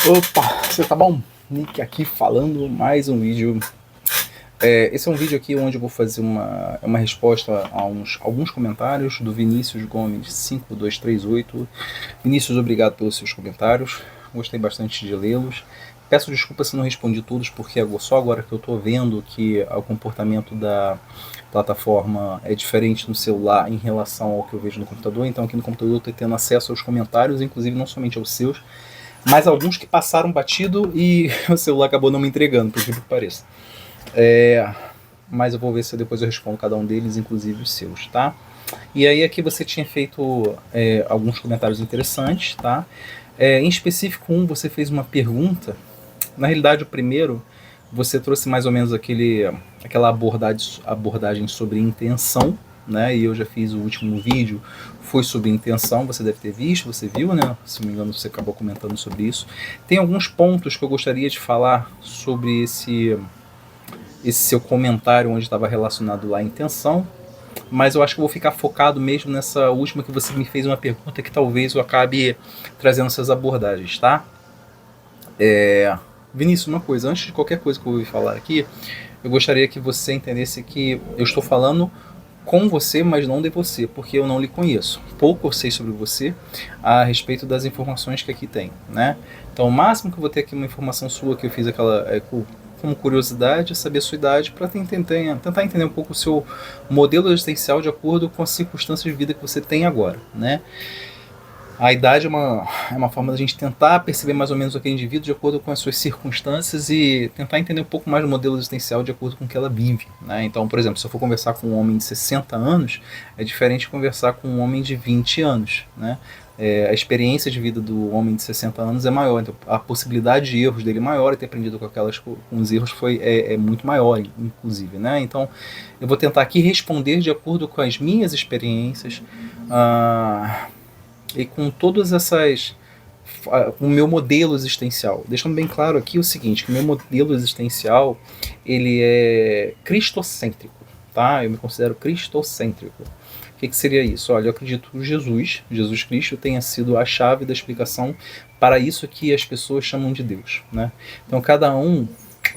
Opa, você tá bom? Nick aqui falando mais um vídeo. Esse é um vídeo aqui onde eu vou fazer uma resposta a alguns comentários do Vinícius Gomes 5238. Vinícius, obrigado pelos seus comentários. Gostei bastante de lê-los. Peço desculpa se não respondi todos, porque só agora que eu estou vendo que o comportamento da plataforma é diferente no celular em relação ao que eu vejo no computador. Então aqui no computador eu estou tendo acesso aos comentários, inclusive não somente aos seus, mas alguns que passaram batido e o celular acabou não me entregando, por que pareça. Mas eu vou ver se depois eu respondo cada um deles, inclusive os seus, tá? E aí aqui você tinha feito alguns comentários interessantes, tá? Em específico você fez uma pergunta. Na realidade o primeiro, você trouxe mais ou menos aquela abordagem sobre intenção, né? E eu já fiz o último vídeo, foi sobre intenção, você deve ter visto, você viu, né? Se não me engano você acabou comentando sobre isso. Tem alguns pontos que eu gostaria de falar sobre esse seu comentário onde estava relacionado lá à intenção, mas eu acho que eu vou ficar focado mesmo nessa última que você me fez uma pergunta que talvez eu acabe trazendo essas abordagens, tá? Vinícius, uma coisa, antes de qualquer coisa que eu vou falar aqui, eu gostaria que você entendesse que eu estou falando com você, mas não de você, porque eu não lhe conheço. Pouco eu sei sobre você a respeito das informações que aqui tem, né? Então, o máximo que eu vou ter aqui uma informação sua que eu fiz como curiosidade, é saber a sua idade, para tentar entender um pouco o seu modelo existencial de acordo com as circunstâncias de vida que você tem agora, né? A idade é uma forma da gente tentar perceber mais ou menos aquele indivíduo de acordo com as suas circunstâncias e tentar entender um pouco mais do modelo existencial de acordo com o que ela vive, né? Então, por exemplo, se eu for conversar com um homem de 60 anos, é diferente de conversar com um homem de 20 anos, né? A experiência de vida do homem de 60 anos é maior, então a possibilidade de erros dele é maior, e ter aprendido com os erros é muito maior, inclusive, né? Então, eu vou tentar aqui responder de acordo com as minhas experiências, e com todas essas, com o meu modelo existencial. Deixando bem claro aqui o seguinte, que o meu modelo existencial, ele é cristocêntrico, tá? Eu me considero cristocêntrico. O que seria isso? Olha, eu acredito que Jesus Cristo tenha sido a chave da explicação para isso que as pessoas chamam de Deus, né? Então cada um,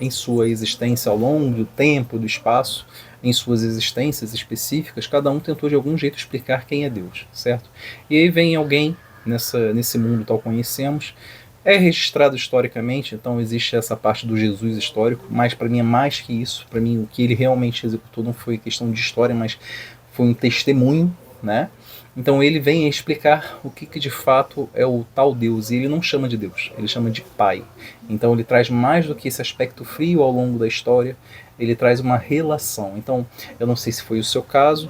em sua existência ao longo do tempo, do espaço, em suas existências específicas, cada um tentou de algum jeito explicar quem é Deus, certo? E aí vem alguém nesse mundo tal conhecemos, é registrado historicamente, então existe essa parte do Jesus histórico, mas para mim é mais que isso. Para mim o que ele realmente executou não foi questão de história, mas foi um testemunho, né? Então ele vem a explicar o que de fato é o tal Deus, e ele não chama de Deus, ele chama de Pai. Então ele traz mais do que esse aspecto frio ao longo da história, ele traz uma relação. Então eu não sei se foi o seu caso,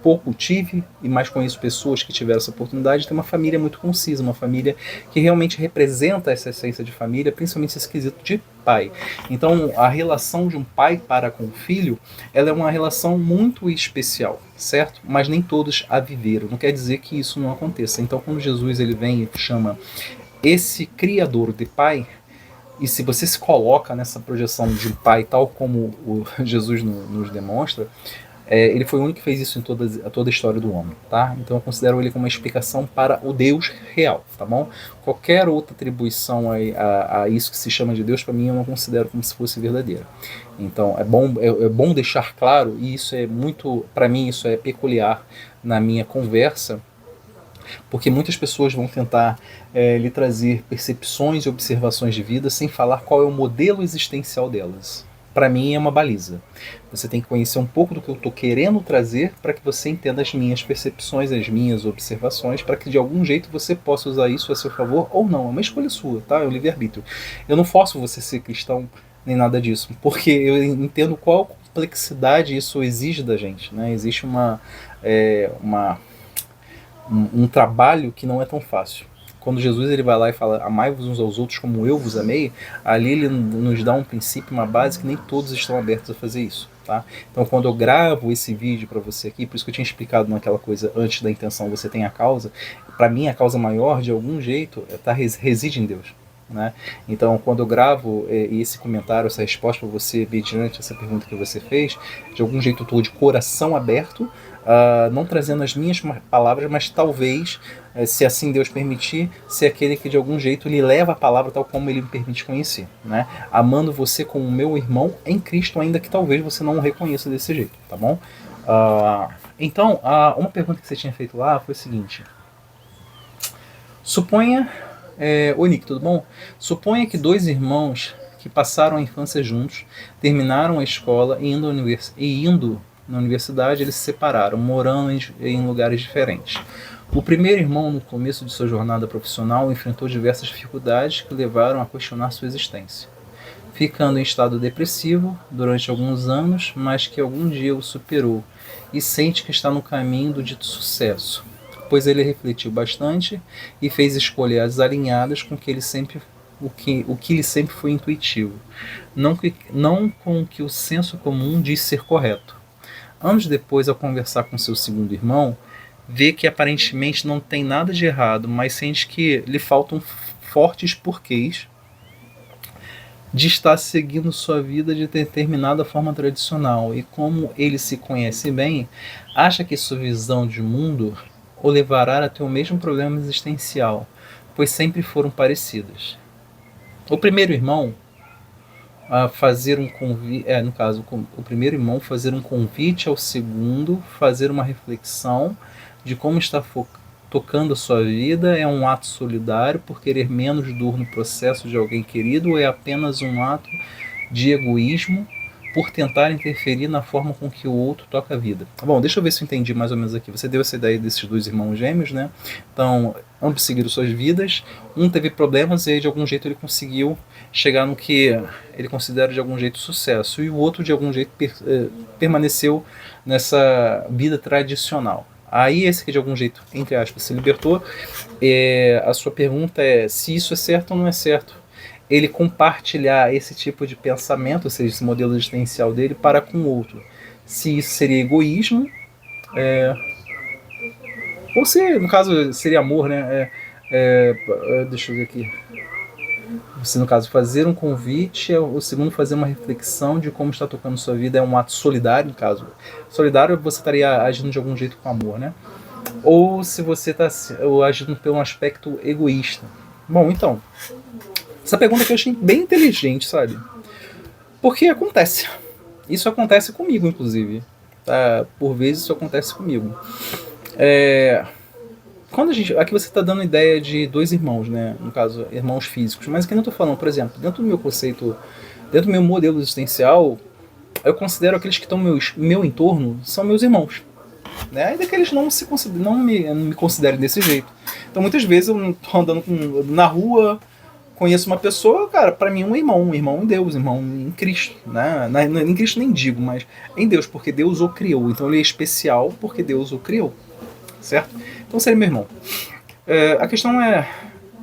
pouco tive, e mais conheço pessoas que tiveram essa oportunidade de ter uma família muito concisa, uma família que realmente representa essa essência de família, principalmente esse quesito de pai. Então a relação de um pai para com o filho, ela é uma relação muito especial, certo? Mas nem todos a viveram, não quer dizer que isso não aconteça. Então quando Jesus ele vem e chama esse criador de pai, e se você se coloca nessa projeção de um pai tal como o Jesus nos demonstra, ele foi o único que fez isso em toda a história do homem, tá? Então eu considero ele como uma explicação para o Deus real, tá bom? Qualquer outra atribuição a isso que se chama de Deus, para mim eu não considero como se fosse verdadeira. Então é bom deixar claro, e isso é muito, para mim isso é peculiar na minha conversa, porque muitas pessoas vão tentar lhe trazer percepções e observações de vida sem falar qual é o modelo existencial delas. Para mim é uma baliza. Você tem que conhecer um pouco do que eu estou querendo trazer para que você entenda as minhas percepções, as minhas observações, para que de algum jeito você possa usar isso a seu favor ou não. É uma escolha sua, tá? É um livre-arbítrio. Eu não forço você a ser cristão nem nada disso, porque eu entendo qual complexidade isso exige da gente, né? Existe um trabalho que não é tão fácil. Quando Jesus ele vai lá e fala amai-vos uns aos outros como eu vos amei, ali ele nos dá um princípio, uma base que nem todos estão abertos a fazer isso, tá? Então quando eu gravo esse vídeo para você aqui, por isso que eu tinha explicado naquela coisa antes da intenção, você tem a causa, para mim a causa maior de algum jeito reside em Deus. né? Então, quando eu gravo esse comentário, essa resposta para você, mediante essa pergunta que você fez, de algum jeito eu estou de coração aberto, não trazendo as minhas palavras, mas talvez, se assim Deus permitir, ser aquele que de algum jeito lhe leva a palavra tal como ele me permite conhecer, né? Amando você como meu irmão em Cristo, ainda que talvez você não o reconheça desse jeito, tá bom? Então, uma pergunta que você tinha feito lá foi o seguinte: suponha, oi Nick, tudo bom? Suponha que dois irmãos que passaram a infância juntos, terminaram a escola e indo na universidade, eles se separaram, morando em lugares diferentes. O primeiro irmão, no começo de sua jornada profissional, enfrentou diversas dificuldades que levaram a questionar sua existência, ficando em estado depressivo durante alguns anos, mas que algum dia o superou e sente que está no caminho do dito sucesso, pois ele refletiu bastante e fez escolhas alinhadas com que ele sempre o que lhe sempre foi intuitivo, não com o que o senso comum diz ser correto. Anos depois, ao conversar com seu segundo irmão, vê que aparentemente não tem nada de errado, mas sente que lhe faltam fortes porquês de estar seguindo sua vida de determinada forma tradicional, e como ele se conhece bem, acha que sua visão de mundo o levará a ter o mesmo problema existencial, pois sempre foram parecidas. O primeiro irmão a fazer um convite, no caso, o primeiro irmão fazer um convite ao segundo, fazer uma reflexão de como está tocando a sua vida, é um ato solidário por querer menos dor no processo de alguém querido, ou é apenas um ato de egoísmo por tentar interferir na forma com que o outro toca a vida? Bom, deixa eu ver se eu entendi mais ou menos aqui. Você deu essa ideia desses dois irmãos gêmeos, né? Então, ambos seguiram suas vidas, um teve problemas e aí, de algum jeito ele conseguiu chegar no que ele considera de algum jeito sucesso, e o outro de algum jeito permaneceu nessa vida tradicional. Aí esse que de algum jeito, entre aspas, se libertou. A sua pergunta é se isso é certo ou não é certo. Ele compartilhar esse tipo de pensamento, ou seja, esse modelo existencial dele para com o outro. Se isso seria egoísmo, ou se, no caso, seria amor, né? Deixa eu ver aqui. Você, no caso, fazer um convite, o segundo fazer uma reflexão de como está tocando sua vida, é um ato solidário, no caso. Solidário, você estaria agindo de algum jeito com amor, né? Ou se você está agindo pelo um aspecto egoísta. Bom, então, essa pergunta que eu achei bem inteligente, sabe? Porque acontece. Isso acontece comigo, inclusive. Tá? Por vezes isso acontece comigo. Quando aqui você está dando ideia de dois irmãos, né? No caso, irmãos físicos. Mas aqui eu não estou falando, por exemplo, dentro do meu conceito, dentro do meu modelo existencial, eu considero aqueles que estão no meu entorno são meus irmãos. Né? Ainda que eles não me considerem desse jeito. Então muitas vezes eu estou andando na rua, conheço uma pessoa, cara, para mim é um irmão em Deus, irmão em Cristo, né? Em Cristo nem digo, mas em Deus, porque Deus o criou. Então ele é especial porque Deus o criou, certo? Então seria meu irmão. A questão é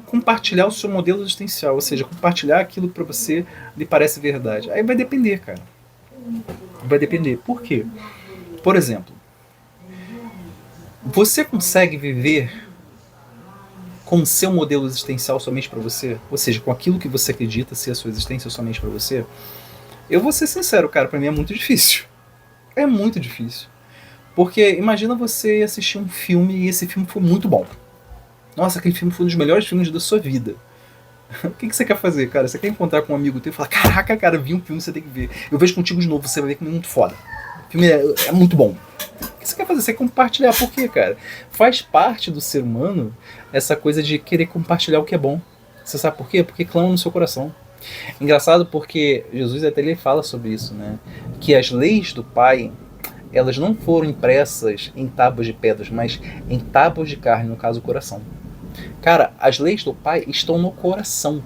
compartilhar o seu modelo existencial, ou seja, compartilhar aquilo que para você lhe parece verdade. Aí vai depender, cara. Vai depender. Por quê? Por exemplo, você consegue viver com o seu modelo existencial somente para você? Ou seja, com aquilo que você acredita ser a sua existência somente para você? Eu vou ser sincero, cara, para mim é muito difícil. É muito difícil. Porque imagina você assistir um filme e esse filme foi muito bom. Nossa, aquele filme foi um dos melhores filmes da sua vida. O que você quer fazer, cara? Você quer encontrar com um amigo teu e falar: caraca, cara, vi um filme, você tem que ver. Eu vejo contigo de novo, você vai ver que é muito foda. O filme é muito bom. O que você quer fazer? Você quer compartilhar. Por quê, cara? Faz parte do ser humano essa coisa de querer compartilhar o que é bom. Você sabe por quê? Porque clama no seu coração. Engraçado porque Jesus até ele fala sobre isso, né? Que as leis do Pai, elas não foram impressas em tábuas de pedras, mas em tábuas de carne, no caso o coração. Cara, as leis do Pai estão no coração.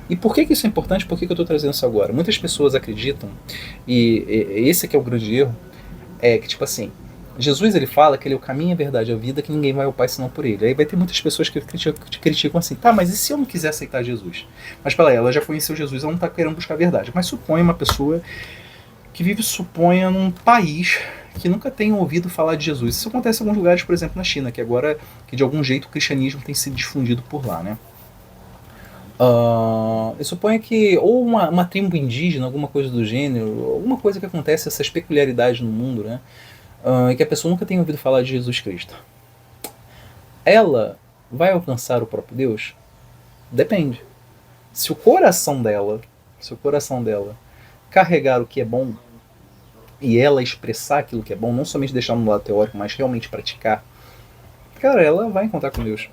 E por que isso é importante? Por que eu estou trazendo isso agora? Muitas pessoas acreditam, e esse que é o grande erro, é que tipo assim, Jesus ele fala que ele é o caminho, a verdade, a vida, que ninguém vai ao Pai senão por ele. Aí vai ter muitas pessoas que criticam assim: tá, mas e se eu não quiser aceitar Jesus? Mas para ela já conheceu Jesus, ela não está querendo buscar a verdade. Mas suponha uma pessoa que vive, suponha, num país que nunca tenha ouvido falar de Jesus. Isso acontece em alguns lugares, por exemplo na China, que agora, que de algum jeito o cristianismo tem sido difundido por lá, né? Eu suponho que ou uma tribo indígena, alguma coisa do gênero, alguma coisa que acontece, essas peculiaridades no mundo, né? E que a pessoa nunca tenha ouvido falar de Jesus Cristo. Ela vai alcançar o próprio Deus? Depende. Se o coração dela, se o coração dela carregar o que é bom e ela expressar aquilo que é bom, não somente deixar no lado teórico, mas realmente praticar, cara, ela vai encontrar com Deus.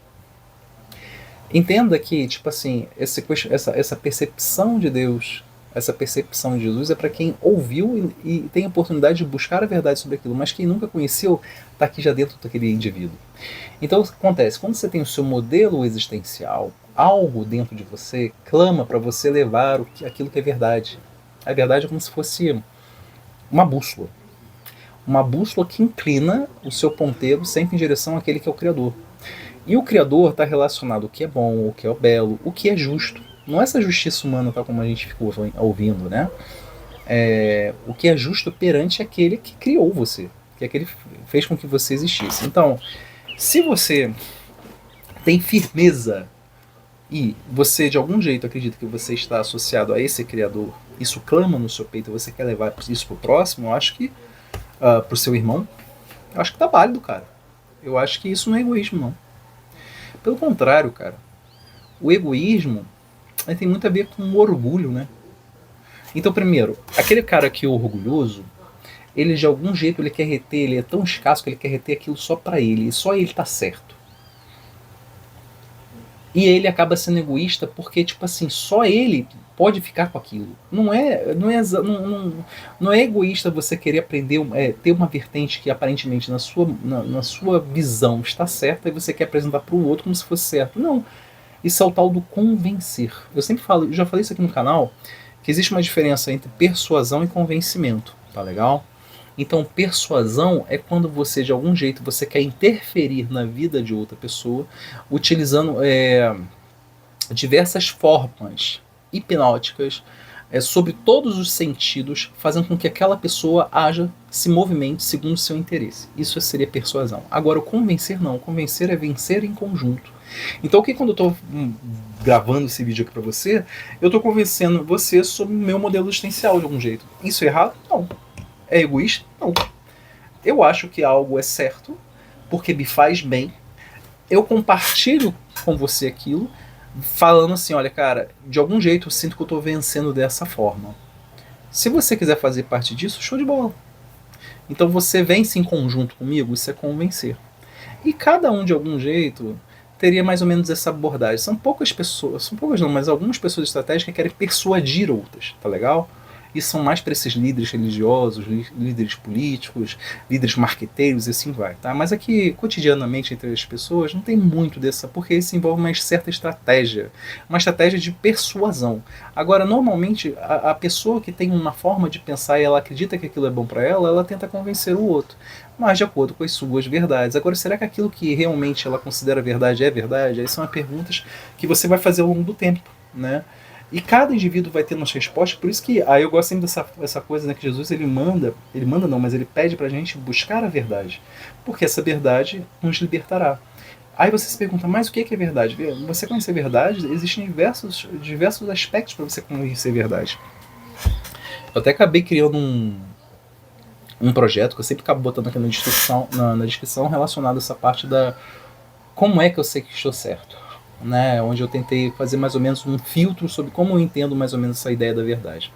Entenda que, tipo assim, essa percepção de Deus, essa percepção de Jesus é para quem ouviu e tem a oportunidade de buscar a verdade sobre aquilo, mas quem nunca conheceu está aqui já dentro daquele indivíduo. Então o que acontece? Quando você tem o seu modelo existencial, algo dentro de você clama para você levar aquilo que é verdade. A verdade é como se fosse uma bússola. Uma bússola que inclina o seu ponteiro sempre em direção àquele que é o Criador. E o Criador está relacionado ao que é bom, o que é belo, o que é justo. Não é essa justiça humana, tal como a gente ficou ouvindo, né? O que é justo perante aquele que criou você, que aquele fez com que você existisse. Então, se você tem firmeza e você de algum jeito acredita que você está associado a esse Criador, isso clama no seu peito, você quer levar isso pro próximo, eu acho que pro seu irmão, eu acho que tá válido, cara. Eu acho que isso não é egoísmo, não. Pelo contrário, cara. O egoísmo tem muito a ver com o orgulho, né? Então, primeiro, aquele cara que é orgulhoso, ele de algum jeito ele quer reter, ele é tão escasso que ele quer reter aquilo só pra ele, e só ele tá certo. E ele acaba sendo egoísta porque, tipo assim, só ele pode ficar com aquilo. Não é egoísta você querer aprender, ter uma vertente que aparentemente na sua visão está certa e você quer apresentar para o outro como se fosse certo. Não. Isso é o tal do convencer. Eu sempre falo, eu já falei isso aqui no canal, que existe uma diferença entre persuasão e convencimento. Tá legal? Então, persuasão é quando você, de algum jeito, você quer interferir na vida de outra pessoa, utilizando diversas formas hipnóticas sobre todos os sentidos, fazendo com que aquela pessoa haja, se movimente segundo o seu interesse. Isso seria persuasão. Agora, o convencer não. O convencer é vencer em conjunto. Então, aqui quando eu estou gravando esse vídeo aqui para você, eu estou convencendo você sobre o meu modelo existencial de algum jeito. Isso é errado? Não. É egoísta? Não. Eu acho que algo é certo, porque me faz bem. Eu compartilho com você aquilo, falando assim, olha, cara, de algum jeito eu sinto que eu estou vencendo dessa forma. Se você quiser fazer parte disso, show de bola. Então você vence em conjunto comigo, isso é convencer. E cada um, de algum jeito, teria mais ou menos essa abordagem. São poucas pessoas, são poucas não, mas algumas pessoas estratégicas querem persuadir outras, tá legal? E são mais para esses líderes religiosos, líderes políticos, líderes marqueteiros e assim vai, tá? Mas aqui, cotidianamente, entre as pessoas, não tem muito dessa, porque isso envolve uma certa estratégia, uma estratégia de persuasão. Agora, normalmente, a pessoa que tem uma forma de pensar e ela acredita que aquilo é bom para ela, ela tenta convencer o outro, mas de acordo com as suas verdades. Agora, será que aquilo que realmente ela considera verdade é verdade? Essas são as perguntas que você vai fazer ao longo do tempo, né? E cada indivíduo vai tendo as respostas, por isso que eu gosto sempre dessa coisa, né, que Jesus ele manda não, mas ele pede pra gente buscar a verdade, porque essa verdade nos libertará. Aí você se pergunta, mas o que é verdade? Você conhecer a verdade, existem diversos aspectos para você conhecer a verdade. Eu até acabei criando um projeto que eu sempre acabo botando aqui na descrição relacionado a essa parte da como é que eu sei que estou certo. Né, onde eu tentei fazer mais ou menos um filtro sobre como eu entendo mais ou menos essa ideia da verdade.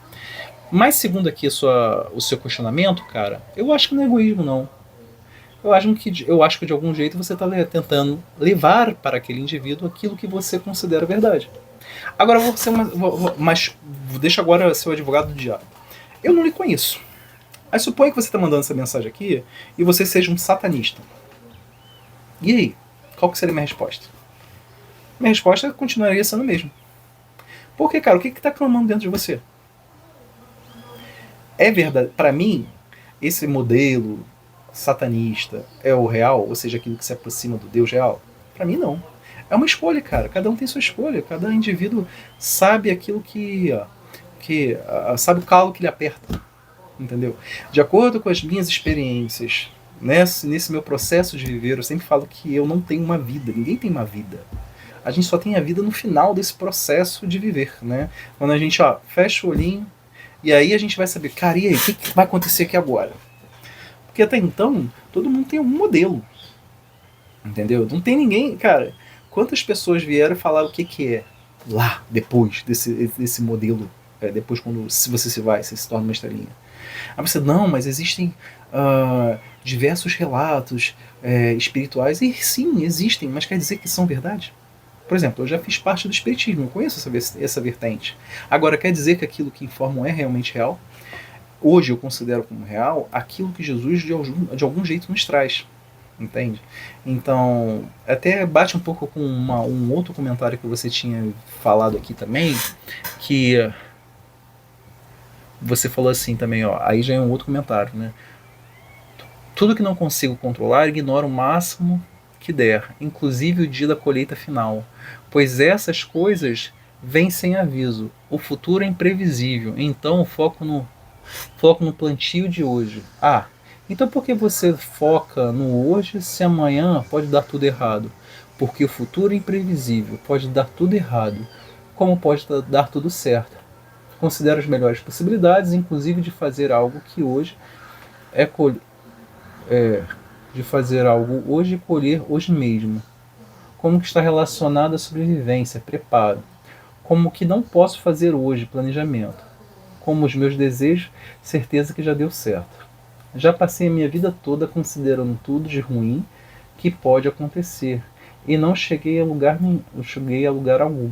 Mas segundo aqui o seu questionamento, cara, eu acho que não é egoísmo, não. Eu acho que de algum jeito você está tentando levar para aquele indivíduo aquilo que você considera verdade. Agora mas deixa agora ser o advogado do diabo. Eu não lhe conheço. Aí suponha que você está mandando essa mensagem aqui e você seja um satanista. E aí? Qual que seria a minha resposta? Minha resposta continuaria sendo a mesma. Porque, cara, o que está clamando dentro de você? É verdade. Para mim, esse modelo satanista é o real, ou seja, aquilo que se aproxima do Deus real? Para mim, não. É uma escolha, cara. Cada um tem sua escolha. Cada indivíduo sabe aquilo sabe o calo que lhe aperta. Entendeu? De acordo com as minhas experiências, nesse meu processo de viver, eu sempre falo que eu não tenho uma vida. Ninguém tem uma vida. A gente só tem a vida no final desse processo de viver, né? Quando a gente, fecha o olhinho, e aí a gente vai saber, cara, e aí, o que vai acontecer aqui agora? Porque até então, todo mundo tem um modelo, entendeu? Não tem ninguém, cara, quantas pessoas vieram e falaram o que é lá, depois desse modelo, depois quando se você se vai, você se torna uma estrelinha. Aí você, não, mas existem diversos relatos espirituais, e sim, existem, mas quer dizer que são verdade? Por exemplo, eu já fiz parte do espiritismo, eu conheço essa vertente. Agora, quer dizer que aquilo que informam é realmente real? Hoje eu considero como real aquilo que Jesus de algum jeito nos traz, entende? Então, até bate um pouco com um outro comentário que você tinha falado aqui também, que você falou assim também, aí já é um outro comentário, né? Tudo que não consigo controlar, ignoro o máximo que der, inclusive o dia da colheita final, pois essas coisas vêm sem aviso. O futuro é imprevisível, então foco no plantio de hoje. Então por que você foca no hoje se amanhã pode dar tudo errado? Porque o futuro é imprevisível, pode dar tudo errado, como pode dar tudo certo. Considero as melhores possibilidades, inclusive de fazer algo que hoje é de fazer algo hoje e colher hoje mesmo. Como que está relacionado à sobrevivência, preparo. Como que não posso fazer hoje, planejamento. Como os meus desejos, certeza que já deu certo. Já passei a minha vida toda considerando tudo de ruim que pode acontecer e não cheguei a lugar algum.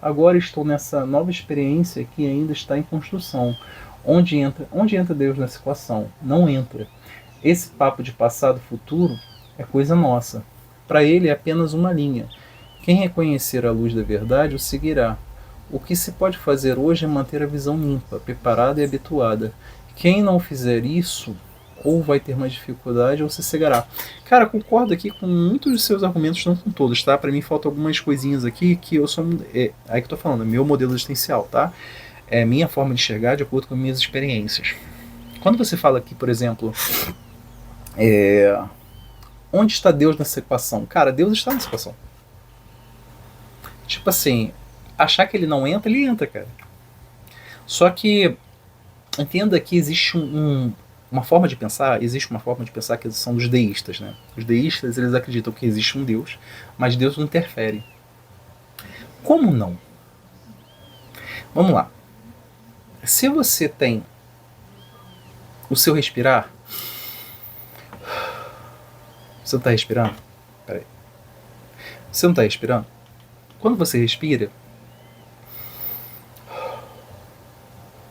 Agora estou nessa nova experiência que ainda está em construção. Onde entra Deus nessa equação? Não entra. Esse papo de passado e futuro é coisa nossa. Para ele é apenas uma linha. Quem reconhecer a luz da verdade o seguirá. O que se pode fazer hoje é manter a visão limpa, preparada e habituada. Quem não fizer isso, ou vai ter mais dificuldade ou se cegará. Cara, concordo aqui com muitos dos seus argumentos, não com todos, tá? Para mim faltam algumas coisinhas aqui que eu sou... aí que eu tô falando, é meu modelo existencial, tá? É minha forma de enxergar de acordo com minhas experiências. Quando você fala aqui, por exemplo, onde está Deus nessa equação? Cara, Deus está nessa equação. Tipo assim, achar que ele não entra, ele entra, cara. Só que entenda que existe uma forma de pensar, que são dos deístas, né? Os deístas, eles acreditam que existe um Deus, mas Deus não interfere. Como não? Vamos lá. Se você tem o seu respirar, você não está respirando? Peraí. Você não está respirando? Quando você respira,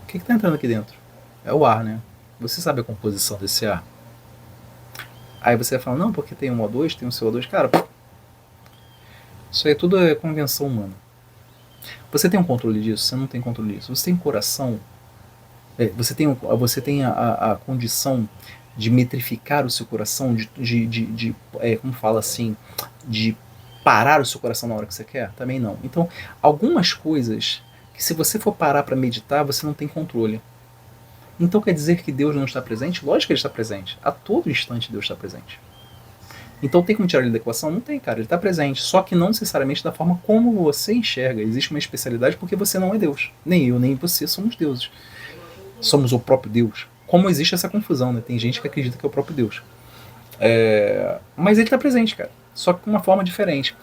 o que está entrando aqui dentro? É o ar, né? Você sabe a composição desse ar? Aí você vai falar, não, porque tem um O2, tem um CO2. Cara, isso aí tudo é convenção humana. Você tem um controle disso? Você não tem controle disso. Você tem coração? Você tem a condição de metrificar o seu coração, como fala assim, de parar o seu coração na hora que você quer? Também não. Então, algumas coisas que se você for parar para meditar, você não tem controle. Então quer dizer que Deus não está presente? Lógico que ele está presente. A todo instante Deus está presente. Então tem como tirar ele da equação? Não tem, cara. Ele está presente. Só que não necessariamente da forma como você enxerga. Existe uma especialidade porque você não é Deus. Nem eu, nem você somos deuses. Somos o próprio Deus. Como existe essa confusão, né? Tem gente que acredita que é o próprio Deus. Mas ele está presente, cara. Só que de uma forma diferente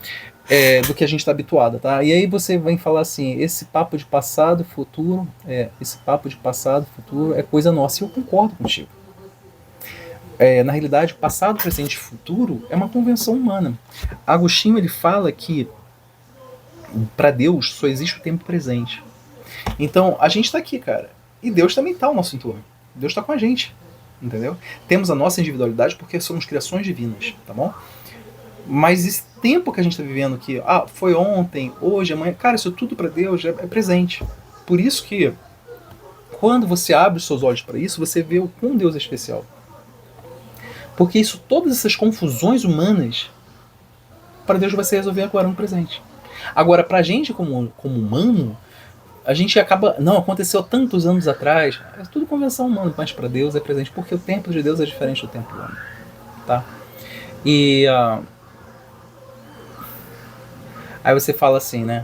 do que a gente está habituado, tá? E aí você vem falar assim, esse papo de passado e futuro, é coisa nossa. E eu concordo contigo. Na realidade, passado, presente e futuro é uma convenção humana. Agostinho ele fala que para Deus só existe o tempo presente. Então, a gente está aqui, cara. E Deus também está ao nosso entorno. Deus está com a gente, entendeu? Temos a nossa individualidade porque somos criações divinas, tá bom? Mas esse tempo que a gente está vivendo aqui, foi ontem, hoje, amanhã, cara, isso tudo para Deus é presente. Por isso que, quando você abre os seus olhos para isso, você vê o quão Deus é especial. Porque todas essas confusões humanas, para Deus vai se resolver agora no presente. Agora, para a gente como humano, a gente acaba... Não, aconteceu tantos anos atrás. É tudo convenção humana, mas para Deus é presente. Porque o tempo de Deus é diferente do tempo humano. Tá? E Aí você fala assim, né?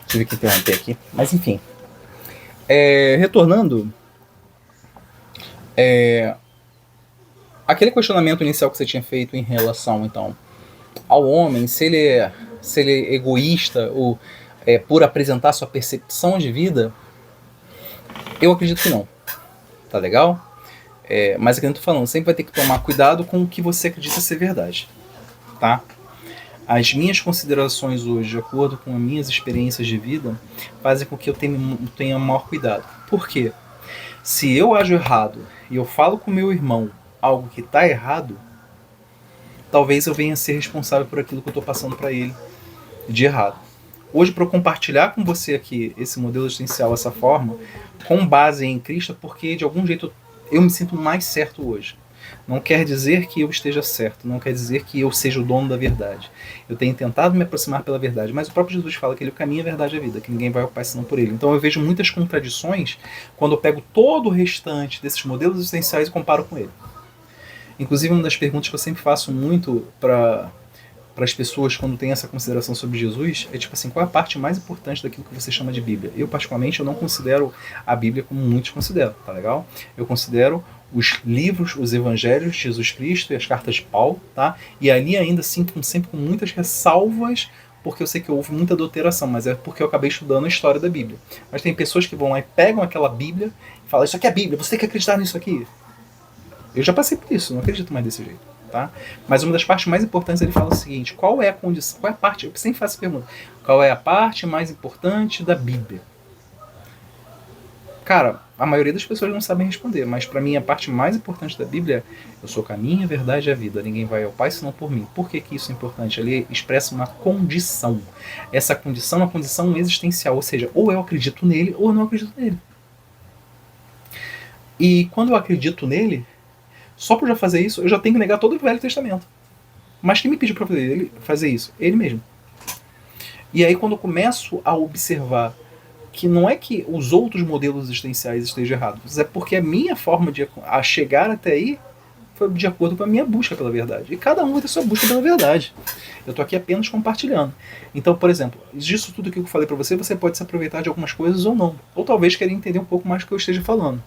Tive que interromper aqui. Mas enfim. Retornando, aquele questionamento inicial que você tinha feito em relação, então, ao homem, se ele é egoísta ou por apresentar sua percepção de vida, eu acredito que não. Tá legal? Mas é que eu tô falando, sempre vai ter que tomar cuidado com o que você acredita ser verdade. Tá? As minhas considerações hoje, de acordo com as minhas experiências de vida, fazem com que eu tenha maior cuidado. Por quê? Se eu ajo errado e eu falo com meu irmão algo que está errado, talvez eu venha a ser responsável por aquilo que eu estou passando para ele de errado. Hoje, para eu compartilhar com você aqui esse modelo existencial, essa forma, com base em Cristo, porque de algum jeito eu me sinto mais certo hoje. Não quer dizer que eu esteja certo, não quer dizer que eu seja o dono da verdade. Eu tenho tentado me aproximar pela verdade, mas o próprio Jesus fala que ele é o caminho, a verdade e a vida, que ninguém vai ao Pai senão por ele. Então eu vejo muitas contradições quando eu pego todo o restante desses modelos existenciais e comparo com ele. Inclusive, uma das perguntas que eu sempre faço muito para as pessoas quando tem essa consideração sobre Jesus é tipo assim, qual é a parte mais importante daquilo que você chama de Bíblia? Eu, particularmente, eu não considero a Bíblia como muitos consideram, tá legal? Eu considero os livros, os evangelhos de Jesus Cristo e as cartas de Paulo, tá? E ali ainda assim, sempre com muitas ressalvas, porque eu sei que houve muita adulteração, mas é porque eu acabei estudando a história da Bíblia. Mas tem pessoas que vão lá e pegam aquela Bíblia e falam, isso aqui é a Bíblia, você tem que acreditar nisso aqui. Eu já passei por isso, não acredito mais desse jeito. Tá? Mas uma das partes mais importantes ele fala o seguinte: qual é a condição, qual é a parte, eu sempre faço essa pergunta, qual é a parte mais importante da Bíblia? Cara, a maioria das pessoas não sabem responder, mas para mim a parte mais importante da Bíblia é: eu sou o caminho, a verdade e a vida, ninguém vai ao Pai senão por mim. Por que isso é importante? Ele expressa uma condição. Essa condição é uma condição existencial, ou seja, ou eu acredito nele ou eu não acredito nele. E quando eu acredito nele, só por já fazer isso, eu já tenho que negar todo o Velho Testamento. Mas quem me pediu para fazer isso? Ele mesmo. E aí, quando eu começo a observar que não é que os outros modelos existenciais estejam errados, é porque a minha forma de chegar até aí foi de acordo com a minha busca pela verdade. E cada um vai ter sua busca pela verdade. Eu estou aqui apenas compartilhando. Então, por exemplo, disso tudo que eu falei para você, você pode se aproveitar de algumas coisas ou não. Ou talvez querer entender um pouco mais do que eu esteja falando.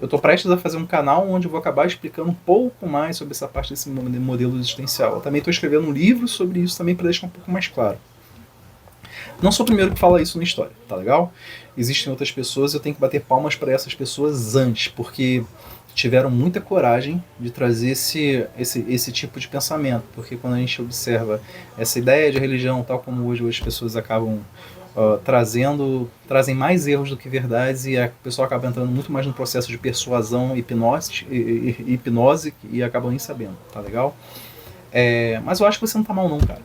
Eu estou prestes a fazer um canal onde eu vou acabar explicando um pouco mais sobre essa parte desse modelo existencial. Eu também estou escrevendo um livro sobre isso também para deixar um pouco mais claro. Não sou o primeiro que fala isso na história, tá legal? Existem outras pessoas, eu tenho que bater palmas para essas pessoas antes, porque tiveram muita coragem de trazer esse tipo de pensamento, porque quando a gente observa essa ideia de religião, tal como hoje as pessoas acabam trazem mais erros do que verdades, e a pessoa acaba entrando muito mais no processo de persuasão, hipnose e acaba nem sabendo, tá legal? Mas eu acho que você não tá mal não, cara.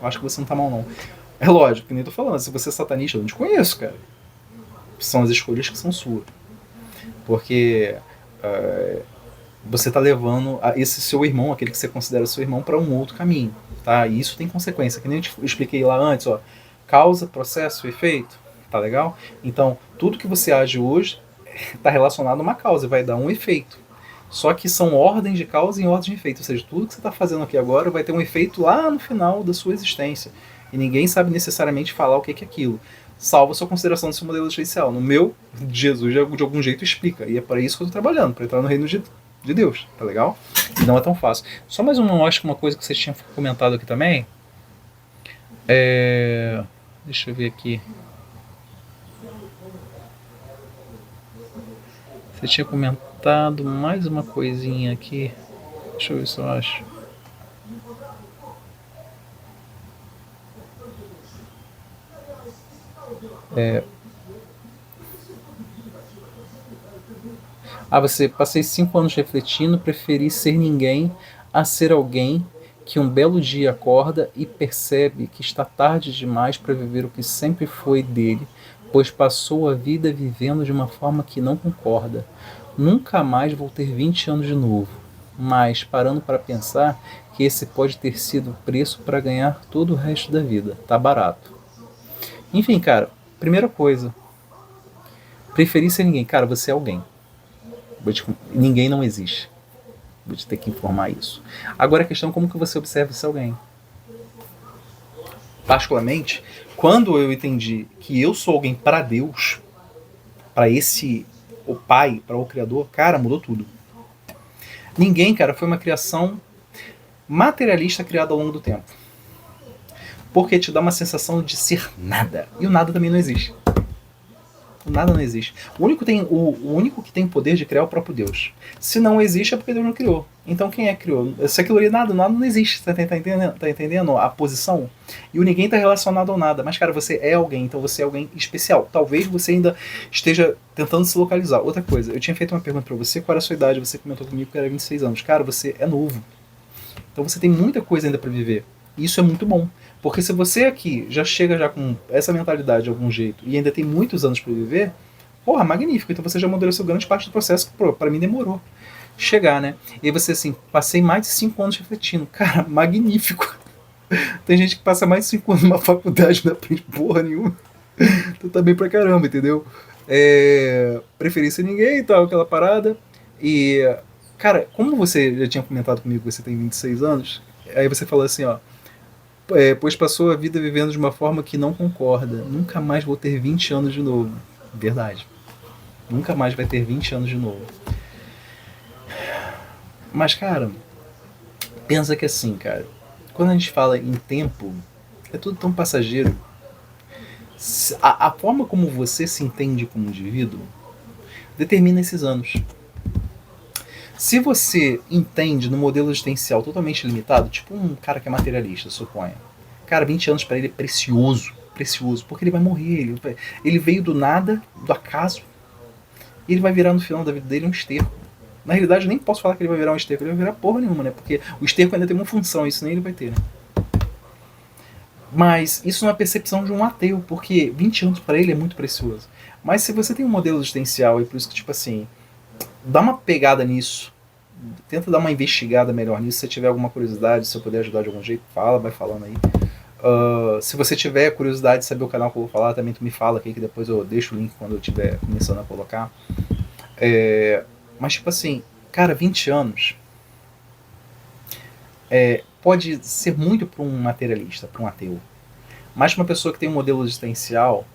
Eu acho que você não tá mal não. É lógico, que nem tô falando, se você é satanista, eu não te conheço, cara. São as escolhas que são suas. Porque você tá levando esse seu irmão, aquele que você considera seu irmão, para um outro caminho, tá? E isso tem consequência, que nem eu expliquei lá antes, ó. Causa, processo, efeito, tá legal? Então, tudo que você age hoje está relacionado a uma causa, vai dar um efeito. Só que são ordens de causa e ordens de efeito, ou seja, tudo que você está fazendo aqui agora vai ter um efeito lá no final da sua existência. E ninguém sabe necessariamente falar o que é aquilo, salvo a sua consideração do seu modelo existencial. No meu, Jesus de algum jeito explica, e é para isso que eu estou trabalhando, para entrar no reino de Deus, tá legal? E não é tão fácil. Só mais acho que uma coisa que vocês tinham comentado aqui também, deixa eu ver aqui. Você tinha comentado mais uma coisinha aqui. Deixa eu ver se eu acho. Você passei 5 anos refletindo, preferi ser ninguém a ser alguém que um belo dia acorda e percebe que está tarde demais para viver o que sempre foi dele, pois passou a vida vivendo de uma forma que não concorda. Nunca mais vou ter 20 anos de novo, mas parando para pensar que esse pode ter sido o preço para ganhar todo o resto da vida. Tá barato. Enfim, cara, primeira coisa, preferir ser ninguém. Cara, você é alguém. Ninguém não existe. de ter que informar isso. Agora a questão é como que você observa esse alguém. Particularmente, quando eu entendi que eu sou alguém para Deus, para esse, o Pai, para o Criador, cara, mudou tudo. Ninguém, cara, foi uma criação materialista criada ao longo do tempo. Porque te dá uma sensação de ser nada. E o nada também não existe. O nada não existe. O único que tem poder de criar é o próprio Deus. Se não existe é porque Deus não criou. Então quem é que criou? Se aquilo ali nada não existe. Tá entendendo a posição? E o ninguém tá relacionado ao nada. Mas, cara, você é alguém, então você é alguém especial. Talvez você ainda esteja tentando se localizar. Outra coisa, eu tinha feito uma pergunta pra você, qual era a sua idade? Você comentou comigo que era 26 anos. Cara, você é novo. Então você tem muita coisa ainda pra viver. E isso é muito bom. Porque se você aqui já chega já com essa mentalidade de algum jeito e ainda tem muitos anos para viver, porra, magnífico. Então você já amadureceu grande parte do processo que para mim demorou chegar, né? E aí você assim, passei mais de 5 anos refletindo. Cara, magnífico. Tem gente que passa mais de 5 anos numa faculdade e não aprende porra nenhuma. Então tá bem pra caramba, entendeu? Preferência ninguém e tal, aquela parada. E, cara, como você já tinha comentado comigo que você tem 26 anos, aí você falou assim, ó, pois passou a vida vivendo de uma forma que não concorda. Nunca mais vou ter 20 anos de novo. Verdade. Nunca mais vai ter 20 anos de novo. Mas, cara, pensa que assim, cara, quando a gente fala em tempo, é tudo tão passageiro. A forma como você se entende como indivíduo determina esses anos. Se você entende no modelo existencial totalmente limitado, tipo um cara que é materialista, suponha. Cara, 20 anos para ele é precioso. Precioso, porque ele vai morrer. Ele veio do nada, do acaso, e ele vai virar no final da vida dele um esterco. Na realidade, eu nem posso falar que ele vai virar um esterco, ele vai virar porra nenhuma, né? Porque o esterco ainda tem uma função, isso nem ele vai ter, né? Mas isso não é a percepção de um ateu, porque 20 anos para ele é muito precioso. Mas se você tem um modelo existencial, e por isso que, tipo assim, dá uma pegada nisso, tenta dar uma investigada melhor nisso, se você tiver alguma curiosidade, se eu puder ajudar de algum jeito, fala, vai falando aí. Se você tiver curiosidade de saber o canal que eu vou falar, também tu me fala aqui, que depois eu deixo o link quando eu estiver começando a colocar. Mas tipo assim, cara, 20 anos pode ser muito para um materialista, para um ateu. Mas para uma pessoa que tem um modelo existencial,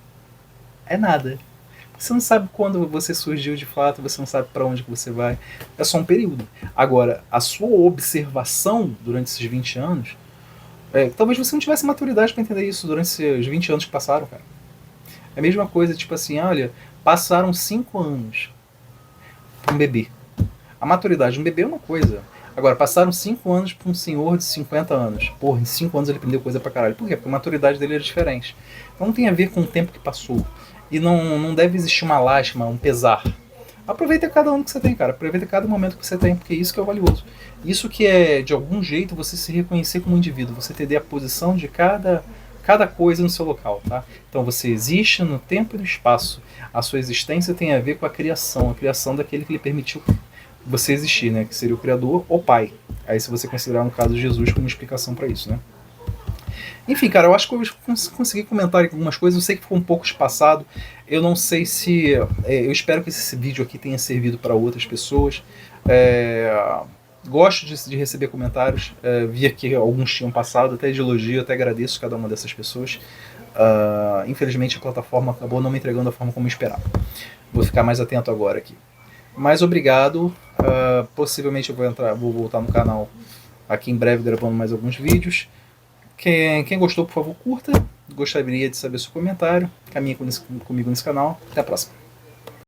é nada. Você não sabe quando você surgiu de fato, você não sabe para onde que você vai. É só um período. Agora, a sua observação durante esses 20 anos, talvez você não tivesse maturidade para entender isso durante esses 20 anos que passaram, cara. É a mesma coisa, tipo assim, olha, passaram 5 anos para um bebê. A maturidade de um bebê é uma coisa. Agora, passaram 5 anos para um senhor de 50 anos. Porra, em 5 anos ele aprendeu coisa pra caralho. Por quê? Porque a maturidade dele é diferente. Então não tem a ver com o tempo que passou. E não deve existir uma lástima, um pesar. Aproveita cada ano que você tem, cara. Aproveita cada momento que você tem, porque isso que é o valioso. Isso que é, de algum jeito, você se reconhecer como indivíduo. Você entender a posição de cada coisa no seu local, tá? Então você existe no tempo e no espaço. A sua existência tem a ver com a criação daquele que lhe permitiu você existir, né? Que seria o Criador ou Pai. Aí se você considerar, no caso, Jesus como explicação para isso, né? Enfim, cara, eu acho que eu consegui comentar algumas coisas. Eu sei que ficou um pouco espaçado. Eu não sei se... eu espero que esse vídeo aqui tenha servido para outras pessoas. Gosto de receber comentários. Vi aqui alguns tinham passado, até de elogio. Até agradeço cada uma dessas pessoas. Infelizmente a plataforma acabou não me entregando da forma como eu esperava. Vou ficar mais atento agora aqui. Mas obrigado. Possivelmente eu vou voltar no canal aqui em breve gravando mais alguns vídeos. Quem gostou, por favor, curta. Gostaria de saber seu comentário. Caminhe comigo nesse canal. Até a próxima.